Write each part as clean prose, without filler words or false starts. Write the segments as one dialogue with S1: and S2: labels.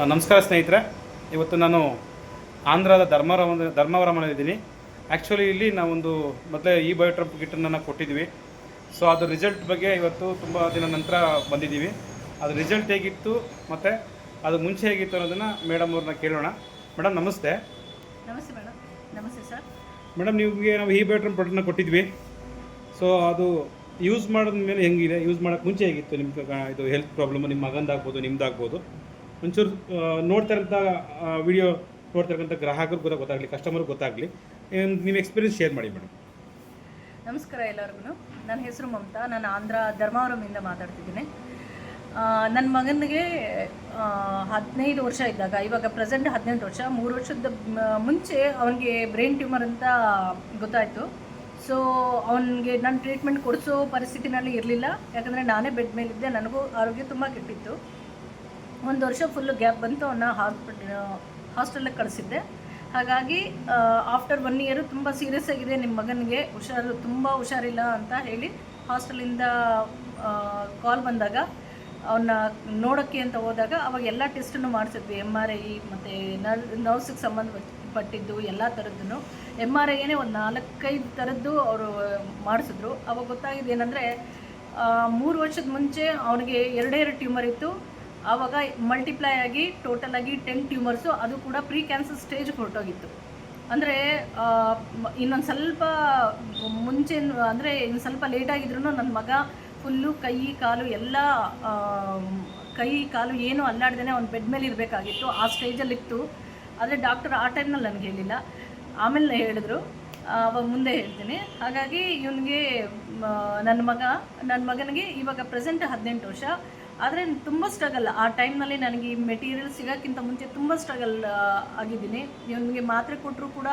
S1: ನಮಸ್ಕಾರ ಸ್ನೇಹಿತರೆ. ಇವತ್ತು ನಾನು ಆಂಧ್ರದ ಧರ್ಮವರಮಲ್ಲಿದ್ದೀನಿ. ಆ್ಯಕ್ಚುಲಿ ಇಲ್ಲಿ ನಾವೊಂದು ಮೊದಲೇ ಈ ಬಯೋಟ್ರಪ್ ಕಿಟ್ಟನ್ನು ಕೊಟ್ಟಿದ್ವಿ. ಸೊ ಅದು ರಿಸಲ್ಟ್ ಬಗ್ಗೆ ಇವತ್ತು ತುಂಬ ದಿನ ನಂತರ ಬಂದಿದ್ದೀವಿ. ಅದು ರಿಸಲ್ಟ್ ಹೇಗಿತ್ತು ಮತ್ತು ಅದು ಮುಂಚೆ ಹೇಗಿತ್ತು ಅನ್ನೋದನ್ನು ಮೇಡಮ್ ಅವ್ರನ್ನ ಕೇಳೋಣ. ಮೇಡಮ್ ನಮಸ್ತೆ.
S2: ನಮಸ್ತೆ ಮೇಡಮ್. ನಮಸ್ತೆ ಸರ್.
S1: ಮೇಡಮ್ ನಿಮಗೆ ನಾವು ಈ ಬಯೋಟ್ರಪ್ ಪ್ರಾಡಕ್ಟ್ನ ಕೊಟ್ಟಿದ್ವಿ. ಸೊ ಅದು ಯೂಸ್ ಮಾಡಿದ ಮೇಲೆ ಹೆಂಗಿದೆ, ಯೂಸ್ ಮಾಡೋಕ್ಕೆ ಮುಂಚೆ ಹೇಗಿತ್ತು ನಿಮ್ಗೆ? ಇದು ಹೆಲ್ತ್ ಪ್ರಾಬ್ಲಮ್ ನಿಮ್ಮ ಮಗಂದಾಗ್ಬೋದು, ನಿಮ್ಮದಾಗ್ಬೋದು. ಒಂಚೂರು ನೋಡ್ತಾರಂಥ ವಿಡಿಯೋ ನೋಡ್ತಿರ್ತಕ್ಕಂಥ ಗ್ರಾಹಕರು ಗೊತ್ತಾಗಲಿ, ಕಸ್ಟಮರ್ಗೆ ಗೊತ್ತಾಗಲಿ, ನಿಮ್ಮ ಎಕ್ಸ್ಪೀರಿಯನ್ಸ್ ಶೇರ್ ಮಾಡಿ ಮೇಡಮ್.
S2: ನಮಸ್ಕಾರ ಎಲ್ಲರಿಗೂ. ನನ್ನ ಹೆಸರು ಮಮತಾ. ನಾನು ಆಂಧ್ರ ಧರ್ಮವರಮಿಂದ ಮಾತಾಡ್ತಿದ್ದೀನಿ. ನನ್ನ ಮಗನಿಗೆ 15 ವರ್ಷ ಇದ್ದಾಗ, ಇವಾಗ ಪ್ರೆಸೆಂಟ್ 18 ವರ್ಷ, 3 ವರ್ಷದ ಮುಂಚೆ ಅವನಿಗೆ ಬ್ರೈನ್ ಟ್ಯೂಮರ್ ಅಂತ ಗೊತ್ತಾಯಿತು. ಸೊ ಅವನಿಗೆ ನಾನು ಟ್ರೀಟ್ಮೆಂಟ್ ಕೊಡಿಸೋ ಪರಿಸ್ಥಿತಿನಲ್ಲಿ ಇರಲಿಲ್ಲ, ಯಾಕಂದರೆ ನಾನೇ ಬೆಡ್ ಮೇಲಿದ್ದೆ. ನನಗೂ ಆರೋಗ್ಯ ತುಂಬ ಕೆಟ್ಟಿತ್ತು. 1 ವರ್ಷ ಫುಲ್ಲು ಗ್ಯಾಪ್ ಬಂತು. ಅವನ್ನ ಹಾಸ್ಟೆಲಿಗೆ ಕಳಿಸಿದ್ದೆ. ಹಾಗಾಗಿ ಆಫ್ಟರ್ 1 ಇಯರು ತುಂಬ ಸೀರಿಯಸ್ ಆಗಿದೆ, ನಿಮ್ಮ ಮಗನಿಗೆ ತುಂಬ ಹುಷಾರಿಲ್ಲ ಅಂತ ಹೇಳಿ ಹಾಸ್ಟೆಲಿಂದ ಕಾಲ್ ಬಂದಾಗ ಅವನ್ನ ನೋಡೋಕ್ಕೆ ಅಂತ ಹೋದಾಗ ಅವಾಗ ಎಲ್ಲ ಟೆಸ್ಟನ್ನು ಮಾಡಿಸಿದ್ವಿ. MRI ಮತ್ತು ನರ್ವ್ಸಿಗೆ ಸಂಬಂಧಪಟ್ಟಿದ್ದು ಎಲ್ಲ ಥರದ್ದು. MRIನೇ ಒಂದು 4-5 ಥರದ್ದು ಅವರು ಮಾಡಿಸಿದ್ರು. ಅವಾಗ ಗೊತ್ತಾಗಿದೆ ಏನಂದರೆ 3 ವರ್ಷದ ಮುಂಚೆ ಅವನಿಗೆ 2 ಟ್ಯೂಮರ್ ಇತ್ತು. ಆವಾಗ ಮಲ್ಟಿಪ್ಲೈ ಆಗಿ ಟೋಟಲಾಗಿ 10 ಟ್ಯೂಮರ್ಸು, ಅದು ಕೂಡ ಪ್ರೀ ಕ್ಯಾನ್ಸರ್ ಸ್ಟೇಜ್ ಹೊರಟೋಗಿತ್ತು. ಅಂದರೆ ಇನ್ನೊಂದು ಸ್ವಲ್ಪ ಮುಂಚೆ, ಅಂದರೆ ಇನ್ನು ಸ್ವಲ್ಪ ಲೇಟಾಗಿದ್ರು ನನ್ನ ಮಗ ಫುಲ್ಲು ಕೈ ಕಾಲು ಏನೂ ಅಲ್ಲಾಡ್ದೇ ಅವ್ನು ಬೆಡ್ ಮೇಲೆ ಇರಬೇಕಾಗಿತ್ತು. ಆ ಸ್ಟೇಜಲ್ಲಿತ್ತು. ಆದರೆ ಡಾಕ್ಟರ್ ಆ ಟೈಮ್ನಲ್ಲಿ ನನಗೆ ಹೇಳಿಲ್ಲ, ಆಮೇಲೆ ಹೇಳಿದ್ರು. ಅವಾಗ ಮುಂದೆ ಹೇಳ್ತೀನಿ. ಹಾಗಾಗಿ ಇವನಿಗೆ ನನ್ನ ಮಗನಿಗೆ ಇವಾಗ ಪ್ರೆಸೆಂಟ್ 18 ವರ್ಷ. ಆದರೆ ತುಂಬ ಸ್ಟ್ರಗಲ್. ಆ ಟೈಮ್ನಲ್ಲಿ ನನಗೆ ಈ ಮೆಟೀರಿಯಲ್ ಸಿಗೋಕ್ಕಿಂತ ಮುಂಚೆ ತುಂಬ ಸ್ಟ್ರಗಲ್ ಆಗಿದ್ದೀನಿ. ಇವನಿಗೆ ಮಾತ್ರೆ ಕೊಟ್ಟರು ಕೂಡ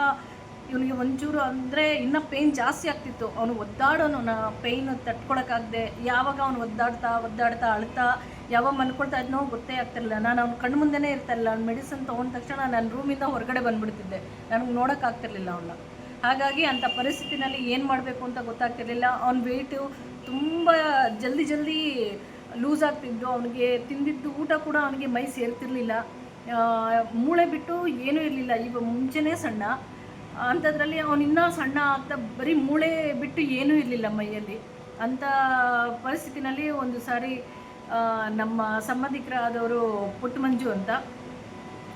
S2: ಇವನಿಗೆ ಒಂಚೂರು ಅಂದರೆ ಇನ್ನೂ ಪೇಯ್ನ್ ಜಾಸ್ತಿ ಆಗ್ತಿತ್ತು. ಅವನು ಒದ್ದಾಡೋನು, ಪೇಯ್ನ್ ತಟ್ಕೊಳಕ್ಕಾಗದೆ ಯಾವಾಗ ಅವನು ಒದ್ದಾಡ್ತಾ ಅಳ್ತಾ ಯಾವಾಗ ಮಲ್ಕೊಳ್ತಾ ಇದ್ನೋ ಗೊತ್ತೇ ಆಗ್ತಿರಲಿಲ್ಲ. ನಾನು ಅವ್ನ ಕಣ್ಣು ಮುಂದೆನೇ ಇರ್ತಾಯಿಲ್ಲ. ಅವ್ನು ಮೆಡಿಸಿನ್ ತೊಗೊಂಡ ತಕ್ಷಣ ನಾನು ರೂಮಿಂದ ಹೊರಗಡೆ ಬಂದುಬಿಡ್ತಿದ್ದೆ. ನನಗೆ ನೋಡೋಕ್ಕಾಗ್ತಿರ್ಲಿಲ್ಲ ಅವನ್ನ. ಹಾಗಾಗಿ ಅಂಥ ಪರಿಸ್ಥಿತಿನಲ್ಲಿ ಏನು ಮಾಡಬೇಕು ಅಂತ ಗೊತ್ತಾಗ್ತಿರ್ಲಿಲ್ಲ. ಅವ್ನ ವೆಯ್ಟು ತುಂಬ ಜಲ್ದಿ ಲೂಸ್ ಆಗ್ತಿದ್ದು. ಅವನಿಗೆ ತಿಂದಿದ್ದು ಊಟ ಕೂಡ ಅವನಿಗೆ ಮೈ ಸೇರ್ತಿರ್ಲಿಲ್ಲ. ಮೂಳೆ ಬಿಟ್ಟು ಏನೂ ಇರಲಿಲ್ಲ. ಈಗ ಮುಂಚೆನೇ ಸಣ್ಣ, ಅಂಥದ್ರಲ್ಲಿ ಅವನಿನ್ನೂ ಸಣ್ಣ ಆಗ್ತಾ ಬರೀ ಮೂಳೆ ಬಿಟ್ಟು ಏನೂ ಇರಲಿಲ್ಲ ಮೈಯಲ್ಲಿ. ಅಂಥ ಪರಿಸ್ಥಿತಿನಲ್ಲಿ ಒಂದು ಸಾರಿ ನಮ್ಮ ಸಂಬಂಧಿಕರಾದವರು ಪುಟ್ಟ ಮಂಜು ಅಂತ,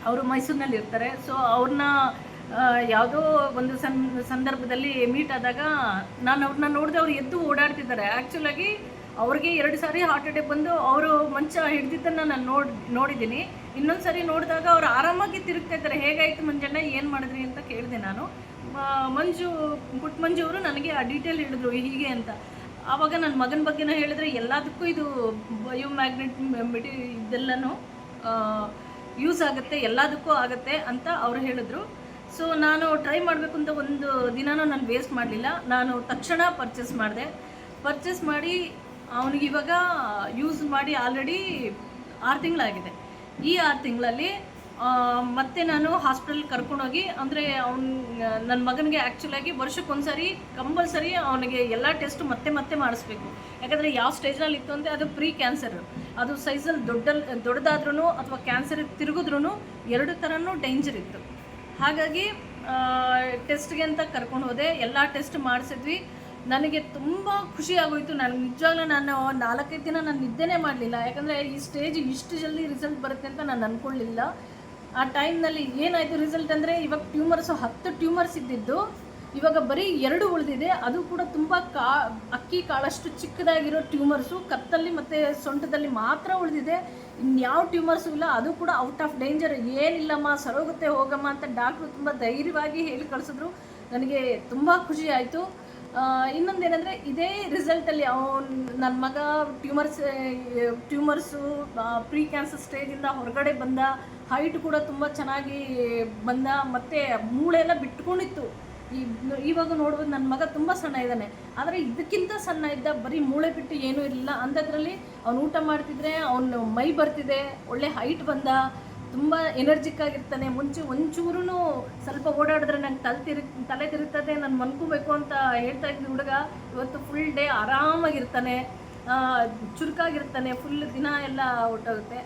S2: ಅವರು ಮೈಸೂರಿನಲ್ಲಿ ಇರ್ತಾರೆ. ಸೊ ಅವ್ರನ್ನ ಯಾವುದೋ ಒಂದು ಸಂದರ್ಭದಲ್ಲಿ ಮೀಟ್ ಆದಾಗ ನಾನು ಅವ್ರನ್ನ ನೋಡಿದೆ. ಅವ್ರು ಎದ್ದು ಓಡಾಡ್ತಿದ್ದಾರೆ. ಆ್ಯಕ್ಚುಲಾಗಿ ಅವ್ರಿಗೆ 2 ಸಾರಿ ಹಾರ್ಟ್ ಅಟ್ಯಾಕ್ ಬಂದು ಅವರು ಮಂಚ ಹಿಡ್ದಿದ್ದನ್ನು ನಾನು ನೋಡಿದ್ದೀನಿ. ಇನ್ನೊಂದು ಸಾರಿ ನೋಡಿದಾಗ ಅವ್ರು ಆರಾಮಾಗಿ ತಿರುಗ್ತಾ ಇದ್ದಾರೆ. ಹೇಗಾಯಿತು ಮಂಜಣ್ಣ, ಏನು ಮಾಡಿದ್ರಿ ಅಂತ ಕೇಳಿದೆ ನಾನು. ಪುಟ್ಟ ಮಂಜು ಅವರು ನನಗೆ ಆ ಡೀಟೇಲ್ ಹೇಳಿದ್ರು ಹೀಗೆ ಅಂತ. ಆವಾಗ ನನ್ನ ಮಗನ ಬಗ್ಗೆನೂ ಹೇಳಿದ್ರೆ ಎಲ್ಲದಕ್ಕೂ ಇದು ಬಯೋಮ್ಯಾಗ್ನೆಟ್ ಇದೆಲ್ಲನೂ ಯೂಸ್ ಆಗುತ್ತೆ, ಎಲ್ಲದಕ್ಕೂ ಆಗುತ್ತೆ ಅಂತ ಅವರು ಹೇಳಿದ್ರು. ಸೊ ನಾನು ಟ್ರೈ ಮಾಡಬೇಕು ಅಂತ ಒಂದು ದಿನನೂ ನಾನು ವೇಸ್ಟ್ ಮಾಡಲಿಲ್ಲ. ನಾನು ತಕ್ಷಣ ಪರ್ಚೇಸ್ ಮಾಡಿ ಅವನಿಗೆ ಇವಾಗ ಯೂಸ್ ಮಾಡಿ ಆಲ್ರೆಡಿ 6 ತಿಂಗಳಾಗಿದೆ. ಈ 6 ತಿಂಗಳಲ್ಲಿ ಮತ್ತೆ ನಾನು ಹಾಸ್ಪಿಟಲ್ ಕರ್ಕೊಂಡೋಗಿ, ಅಂದರೆ ನನ್ನ ಮಗನಿಗೆ ಆ್ಯಕ್ಚುಲಾಗಿ ವರ್ಷಕ್ಕೊಂದ್ಸರಿ ಕಂಪಲ್ಸರಿ ಅವನಿಗೆ ಎಲ್ಲ ಟೆಸ್ಟು ಮತ್ತೆ ಮಾಡಿಸ್ಬೇಕು. ಯಾಕಂದರೆ ಯಾವ ಸ್ಟೇಜ್ನಲ್ಲಿ ಇತ್ತು ಅಂದರೆ ಅದು ಪ್ರೀ ಕ್ಯಾನ್ಸರ್. ಅದು ಸೈಜಲ್ಲಿ ದೊಡ್ಡದಾದ್ರೂ ಅಥವಾ ಕ್ಯಾನ್ಸರ್ ತಿರುಗಿದ್ರೂ 2 ಥರನೂ ಡೇಂಜರ್ ಇತ್ತು. ಹಾಗಾಗಿ ಟೆಸ್ಟ್ಗೆ ಅಂತ ಕರ್ಕೊಂಡು ಹೋದೆ. ಎಲ್ಲ ಟೆಸ್ಟ್ ಮಾಡಿಸಿದ್ವಿ. ನನಗೆ ತುಂಬ ಖುಷಿ ಆಗೋಯಿತು. ನಿಜವಾಗ್ಲೂ ನಾನು 4-5 ದಿನ ನಾನು ನಿದ್ದೆನೇ ಮಾಡಲಿಲ್ಲ. ಯಾಕಂದರೆ ಈ ಸ್ಟೇಜ್ ಇಷ್ಟು ಜಲ್ದಿ ರಿಸಲ್ಟ್ ಬರುತ್ತೆ ಅಂತ ನಾನು ಅಂದ್ಕೊಳ್ಳಿಲ್ಲ. ಆ ಟೈಮ್ನಲ್ಲಿ ಏನಾಯಿತು ರಿಸಲ್ಟ್ ಅಂದರೆ, ಇವಾಗ 10 ಟ್ಯೂಮರ್ಸ್ ಇದ್ದಿದ್ದು ಇವಾಗ ಬರೀ 2 ಉಳಿದಿದೆ. ಅದು ಕೂಡ ತುಂಬ ಅಕ್ಕಿ ಕಾಳಷ್ಟು ಚಿಕ್ಕದಾಗಿರೋ ಟ್ಯೂಮರ್ಸು ಕತ್ತಲ್ಲಿ ಮತ್ತು ಸೊಂಟದಲ್ಲಿ ಮಾತ್ರ ಉಳಿದಿದೆ. ಇನ್ಯಾವ ಟ್ಯೂಮರ್ಸು ಇಲ್ಲ. ಅದು ಕೂಡ ಔಟ್ ಆಫ್ ಡೇಂಜರ್. ಏನಿಲ್ಲಮ್ಮ, ಸರೋಗುತ್ತೆ, ಹೋಗಮ್ಮ ಅಂತ ಡಾಕ್ಟ್ರು ತುಂಬ ಧೈರ್ಯವಾಗಿ ಹೇಳಿ ಕಳಿಸಿದ್ರು. ನನಗೆ ತುಂಬ ಖುಷಿ ಆಯಿತು. ಇನ್ನೊಂದೇನೆಂದರೆ, ಇದೇ ರಿಸಲ್ಟಲ್ಲಿ ನನ್ನ ಮಗ ಟ್ಯೂಮರ್ಸು ಪ್ರೀ ಕ್ಯಾನ್ಸರ್ ಸ್ಟೇಜಿಂದ ಹೊರಗಡೆ ಬಂದ. ಹೈಟ್ ಕೂಡ ತುಂಬ ಚೆನ್ನಾಗಿ ಬಂದ. ಮತ್ತು ಮೂಳೆ ಎಲ್ಲ ಬಿಟ್ಕೊಂಡಿತ್ತು. ಇವಾಗ ನೋಡ್ಬೋದು ನನ್ನ ಮಗ ತುಂಬ ಸಣ್ಣ ಇದ್ದಾನೆ. ಆದರೆ ಇದಕ್ಕಿಂತ ಸಣ್ಣ ಇದ್ದ, ಬರೀ ಮೂಳೆ ಬಿಟ್ಟು ಏನೂ ಇರಲಿಲ್ಲ. ಅಂಥದ್ರಲ್ಲಿ ಅವನು ಊಟ ಮಾಡ್ತಿದ್ರೆ ಅವನು ಮೈ ಬರ್ತಿದೆ, ಒಳ್ಳೆ ಹೈಟ್ ಬಂದ, ತುಂಬ ಎನರ್ಜಿಕ್ ಆಗಿರ್ತಾನೆ. ಮುಂಚೆ ಒಂಚೂರು ಸ್ವಲ್ಪ ಓಡಾಡಿದ್ರೆ ನಂಗೆ ತಲೆ ತಿರುಗ್ತದೆ, ನಾನು ಮನ್ಕೋಬೇಕು ಅಂತ ಹೇಳ್ತಾ ಇದ್ದ ಹುಡುಗ ಇವತ್ತು ಫುಲ್ ಡೇ ಆರಾಮಾಗಿರ್ತಾನೆ, ಚುರುಕಾಗಿರ್ತಾನೆ. ಫುಲ್ ದಿನ ಎಲ್ಲ ಹೊಟ್ಟೋಗುತ್ತೆ.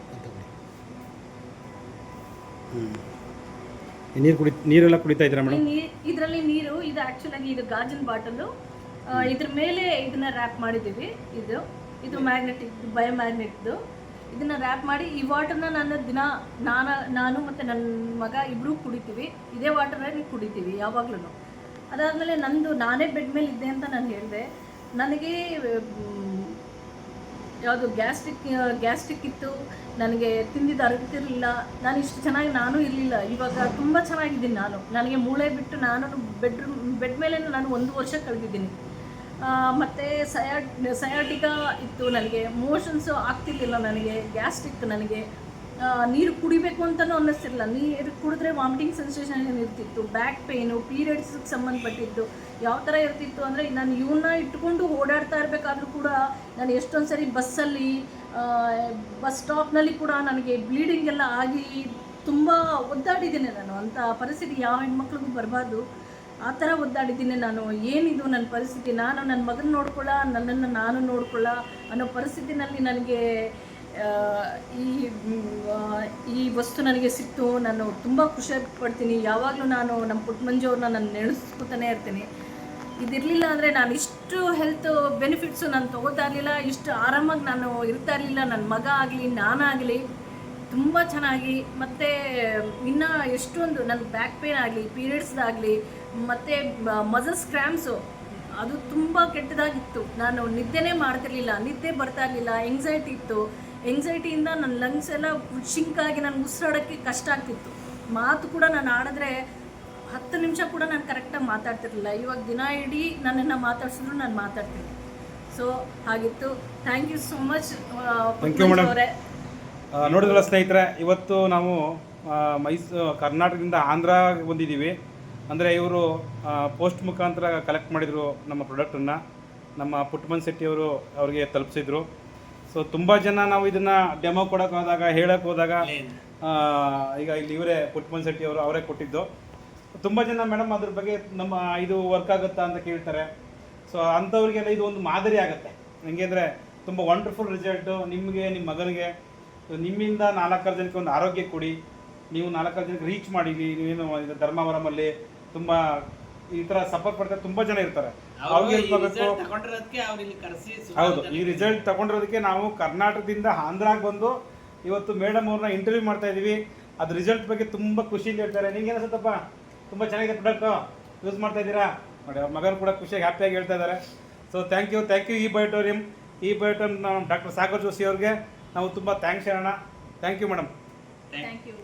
S1: ನೀರೆಲ್ಲ ಕುಡಿತಾ ಇದ್ದೀರಾ ಮೇಡಮ್?
S2: ಇದರಲ್ಲಿ ನೀರು ಇದು ಆ್ಯಕ್ಚುಲಾಗಿ ಇದು ಗಾಜಿನ ಬಾಟಲು. ಇದ್ರ ಮೇಲೆ ಇದನ್ನ ರ್ಯಾಪ್ ಮಾಡಿದ್ದೀವಿ. ಇದು ಮ್ಯಾಗ್ನೆಟಿಕ್ ಬಯೋಮ್ಯಾಗ್ನೆಟ್ದು. ಇದನ್ನು ರ್ಯಾಪ್ ಮಾಡಿ ಈ ವಾಟರ್ನ ನಾನು ದಿನ ನಾನು ಮತ್ತು ನನ್ನ ಮಗ ಇಬ್ಬರೂ ಕುಡಿತೀವಿ. ಇದೇ ವಾಟರೇ ಕುಡಿತೀವಿ ಯಾವಾಗ್ಲೂ. ಅದಾದಮೇಲೆ ನಾನೇ ಬೆಡ್ ಮೇಲೆ ಇದ್ದೆ ಅಂತ ನಾನು ಹೇಳಿದೆ. ನನಗೆ ಯಾವುದು ಗ್ಯಾಸ್ಟ್ರಿಕ್ ಇತ್ತು. ನನಗೆ ತಿಂದಿದ್ದು ಅರಗ್ತಿರಲಿಲ್ಲ. ನಾನು ಇಷ್ಟು ಚೆನ್ನಾಗಿ ನಾನು ಇರಲಿಲ್ಲ. ಇವಾಗ ತುಂಬ ಚೆನ್ನಾಗಿದ್ದೀನಿ ನಾನು. ನನಗೆ ಮೂಳೆ ಬಿಟ್ಟು ನಾನು ಬೆಡ್ ಮೇಲೆ ನಾನು 1 ವರ್ಷ ಕಳೆದಿದ್ದೀನಿ. ಮತ್ತು ಸಯಾಟಿಕಾ ಇತ್ತು. ನನಗೆ ಮೋಷನ್ಸು ಆಗ್ತಿರ್ಲಿಲ್ಲ. ನನಗೆ ಗ್ಯಾಸ್ಟ್ರಿಕ್. ನನಗೆ ನೀರು ಕುಡಿಬೇಕು ಅಂತಲೂ ಅನ್ನಿಸ್ತಿರಲಿಲ್ಲ. ನೀರು ಕುಡಿದ್ರೆ ವಾಮಿಟಿಂಗ್ ಸೆನ್ಸೇಷನ್ ಇರ್ತಿತ್ತು. ಬ್ಯಾಕ್ ಪೇಯ್ನು, ಪೀರಿಯಡ್ಸ್ಗೆ ಸಂಬಂಧಪಟ್ಟಿದ್ದು ಯಾವ ಥರ ಇರ್ತಿತ್ತು ಅಂದರೆ, ನಾನು ಇವನ್ನ ಇಟ್ಕೊಂಡು ಓಡಾಡ್ತಾ ಇರಬೇಕಾದ್ರೂ ಕೂಡ ನಾನು ಎಷ್ಟೊಂದು ಸರಿ ಬಸ್ಸಲ್ಲಿ ಬಸ್ ಸ್ಟಾಪ್ನಲ್ಲಿ ಕೂಡ ನನಗೆ ಬ್ಲೀಡಿಂಗ್ ಎಲ್ಲ ಆಗಿ ತುಂಬ ಒದ್ದಾಡಿದ್ದೀನಿ ನಾನು. ಅಂಥ ಪರಿಸ್ಥಿತಿ ಯಾವ ಹೆಣ್ಮಕ್ಳಿಗೂ ಬರಬಾರ್ದು. ಆ ಥರ ಒದ್ದಾಡಿದ್ದೀನಿ ನಾನು. ಏನಿದು ನನ್ನ ಪರಿಸ್ಥಿತಿ, ನಾನು ನನ್ನ ಮಗನ ನನ್ನನ್ನು ನಾನು ನೋಡ್ಕೊಳ್ಳ ಅನ್ನೋ ಪರಿಸ್ಥಿತಿನಲ್ಲಿ ನನಗೆ ಈ ವಸ್ತು ನನಗೆ ಸಿಕ್ತು. ನಾನು ತುಂಬ ಖುಷಿ ಪಡ್ತೀನಿ. ಯಾವಾಗಲೂ ನಾನು ನಮ್ಮ ಪುಟ್ಟಮಂಜು ನಾನು ನೆನೆಸ್ಕೊತಾನೆ ಇರ್ತೀನಿ. ಇದಿರಲಿಲ್ಲ ಅಂದರೆ ನಾನು ಇಷ್ಟು ಹೆಲ್ತ್ ಬೆನಿಫಿಟ್ಸು ನಾನು ತೊಗೋತಾ ಇರಲಿಲ್ಲ. ಇಷ್ಟು ಆರಾಮಾಗಿ ನಾನು ಇರ್ತಾ ಇರಲಿಲ್ಲ. ನನ್ನ ಮಗ ಆಗಲಿ ನಾನಾಗಲಿ ತುಂಬ ಚೆನ್ನಾಗಿ. ಮತ್ತು ಇನ್ನು ಎಷ್ಟೊಂದು ನನ್ನ ಬ್ಯಾಕ್ ಪೇನ್ ಆಗಲಿ, ಪೀರಿಯಡ್ಸ್ದಾಗಲಿ, ಮತ್ತು ಮಸಲ್ಸ್ ಕ್ರ್ಯಾಂಪ್ಸು ಅದು ತುಂಬ ಕೆಟ್ಟದಾಗಿತ್ತು. ನಾನು ನಿದ್ದೆನೇ ಮಾಡ್ತಿರ್ಲಿಲ್ಲ, ನಿದ್ದೆ ಬರ್ತಾ ಇರಲಿಲ್ಲ. ಎಂಗ್ಸೈಟಿ ಇತ್ತು. ಎಂಗ್ಸೈಟಿಯಿಂದ ನನ್ನ ಲಂಗ್ಸ್ ಎಲ್ಲ ಶಿಂಕಾಗಿ ನನಗೆ ಉಸಿರಾಡೋಕ್ಕೆ ಕಷ್ಟ ಆಗ್ತಿತ್ತು. ಮಾತು ಕೂಡ ನಾನು ಆಡಿದ್ರೆ 10 ನಿಮಿಷ ಕೂಡ ನಾನು ಕರೆಕ್ಟಾಗಿ ಮಾತಾಡ್ತಿರ್ಲಿಲ್ಲ. ಇವಾಗ ದಿನ ಇಡೀ ನನ್ನನ್ನು ಮಾತಾಡ್ಸಿದ್ರು ನಾನು ಮಾತಾಡ್ತೀನಿ. ಸೊ ಹಾಗಿತ್ತು. ಥ್ಯಾಂಕ್ ಯು ಸೋ ಮಚ್ ಅವರೇ.
S1: ನೋಡಿದ್ರಲ್ಲ ಸ್ನೇಹಿತರೆ, ಇವತ್ತು ನಾವು ಕರ್ನಾಟಕದಿಂದ ಆಂಧ್ರ ಬಂದಿದ್ದೀವಿ. ಅಂದರೆ ಇವರು ಪೋಸ್ಟ್ ಮುಖಾಂತರ ಕಲೆಕ್ಟ್ ಮಾಡಿದರು ನಮ್ಮ ಪ್ರಾಡಕ್ಟನ್ನು. ನಮ್ಮ ಪುಟ್ಟಮನ್ ಶೆಟ್ಟಿಯವರು ಅವ್ರಿಗೆ ತಲುಪಿಸಿದ್ರು. ಸೊ ತುಂಬ ಜನ ನಾವು ಇದನ್ನು ಡೆಮೋ ಕೊಡೋಕೆ ಹೋದಾಗ, ಹೇಳೋಕ್ಕೆ ಹೋದಾಗ, ಈಗ ಇಲ್ಲಿ ಇವರೇ ಪುಟ್ಟಮನ್ ಶೆಟ್ಟಿಯವರು ಅವರೇ ಕೊಟ್ಟಿದ್ದು. ತುಂಬ ಜನ ಮೇಡಮ್ ಅದ್ರ ಬಗ್ಗೆ ನಮ್ಮ ಇದು ವರ್ಕ್ ಆಗುತ್ತಾ ಅಂತ ಕೇಳ್ತಾರೆ. ಸೊ ಅಂಥವ್ರಿಗೆಲ್ಲ ಇದು ಒಂದು ಮಾದರಿ ಆಗುತ್ತೆ. ಹೆಂಗೆ ಅಂದರೆ ತುಂಬ ವಂಡರ್ಫುಲ್ ರಿಸಲ್ಟು ನಿಮಗೆ, ನಿಮ್ಮ ಮಗನಿಗೆ. ನಿಮ್ಮಿಂದ 4 ಜನಕ್ಕೆ ಒಂದು ಆರೋಗ್ಯ ಕೊಡಿ. ನೀವು 4 ಜನಕ್ಕೆ ರೀಚ್ ಮಾಡಿರಿ. ನೀವೇನು ಇದು ಧರ್ಮವರಮಲ್ಲಿ ತುಂಬ ಈ ಥರ ಸಪೋರ್ಟ್ ಪಡ್ತಾರೆ ತುಂಬ ಜನ ಇರ್ತಾರೆ. ಅವ್ರಿಗೆ ಹೌದು, ಈ ರಿಸಲ್ಟ್ ತಗೊಂಡಿರೋದಕ್ಕೆ ನಾವು ಕರ್ನಾಟಕದಿಂದ ಆಂಧ್ರಾಗೆ ಬಂದು ಇವತ್ತು ಮೇಡಮ್ ಅವ್ರನ್ನ ಇಂಟರ್ವ್ಯೂ ಮಾಡ್ತಾ ಇದ್ದೀವಿ. ಅದು ರಿಸಲ್ಟ್ ಬಗ್ಗೆ ತುಂಬ ಖುಷಿಯಿಂದ ಹೇಳ್ತಾರೆ. ನಿಮ್ಗೆ ಅನಿಸುತ್ತಪ್ಪ, ತುಂಬ ಚೆನ್ನಾಗಿದೆ ಪ್ರಾಡಕ್ಟು, ಯೂಸ್ ಮಾಡ್ತಾ ಇದ್ದೀರಾ ನೋಡಿ. ಅವ್ರ ಮಗನ ಕೂಡ ಖುಷಿಯಾಗಿ ಹ್ಯಾಪಿಯಾಗಿ ಹೇಳ್ತಾ ಇದ್ದಾರೆ. ಸೊ ಥ್ಯಾಂಕ್ ಯು ಈ ಬಯೋಟೋರಿಯಂ ನಾವು ಡಾಕ್ಟರ್ ಸಾಗರ್ ಜೋಶಿ ಅವ್ರಿಗೆ ನಾವು ತುಂಬ ಥ್ಯಾಂಕ್ಸ್ ಹೇಳೋಣ. Thank you madam.
S2: Thank you.